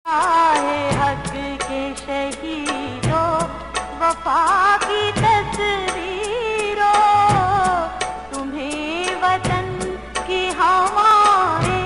हक के शहीदों, वफा की तस्वीरों, तुम्हें वतन की हमारे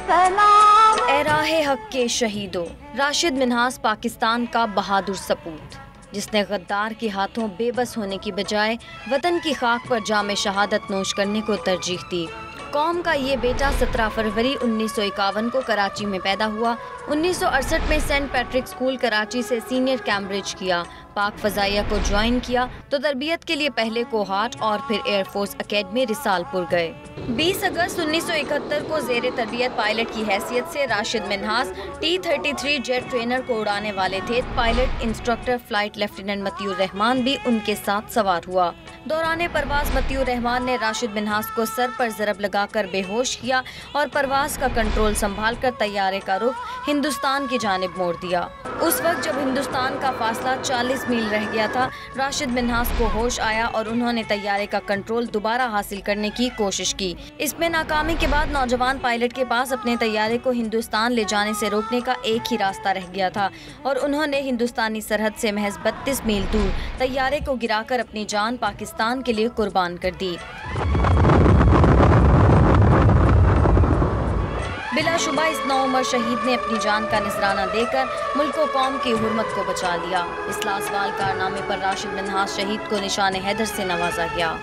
सलाम। ए राहे हक के शहीदों, राशिद मिन्हास पाकिस्तान का बहादुर सपूत, जिसने गद्दार के हाथों बेबस होने की बजाय वतन की खाक पर जाम शहादत नोश करने को तरजीह दी। कौम का ये बेटा 17 फरवरी 1951 को कराची में पैदा हुआ। 1968 में सेंट पैट्रिक स्कूल कराची से सीनियर कैम्ब्रिज किया। पाक फजाइया को ज्वाइन किया तो तरबियत के लिए पहले कोहाट और फिर एयरफोर्स एकेडमी रिसालपुर गए। 20 अगस्त 1971 को जेर तरबियत पायलट की हैसियत से Rashid Minhas T-33 jet trainer को उड़ाने वाले थे। Pilot instructor flight lieutenant Matiur Rahman भी उनके साथ सवार हुआ। दौरान परवाज मतियुर रहमान ने राशिद मिन्हास को सर पर ज़रब लगाकर बेहोश किया और परवाज का कंट्रोल संभालकर तैयारे का रुख हिंदुस्तान की जानिब मोड़ दिया। उस वक्त जब हिंदुस्तान का फासला 40 मील रह गया था, राशिद मिन्हास को होश आया और उन्होंने तैयारे का कंट्रोल दोबारा हासिल करने की कोशिश की। इसमें नाकामी के बाद नौजवान पायलट के पास अपने तैयारे को हिंदुस्तान ले जाने से रोकने का एक ही रास्ता रह गया था और उन्होंने हिंदुस्तानी सरहद से महज 32 मील दूर तैयारे को गिराकर अपनी जान पाकिस्तान के लिए कुर्बान कर दी। बिलाशुबा इस नौउमर शहीद ने अपनी जान का नजराना देकर मुल्क व कौम की हुर्मत को बचा लिया। इस लाजवाब कारनामे पर राशिद मिन्हास शहीद को निशान हैदर से नवाजा गया।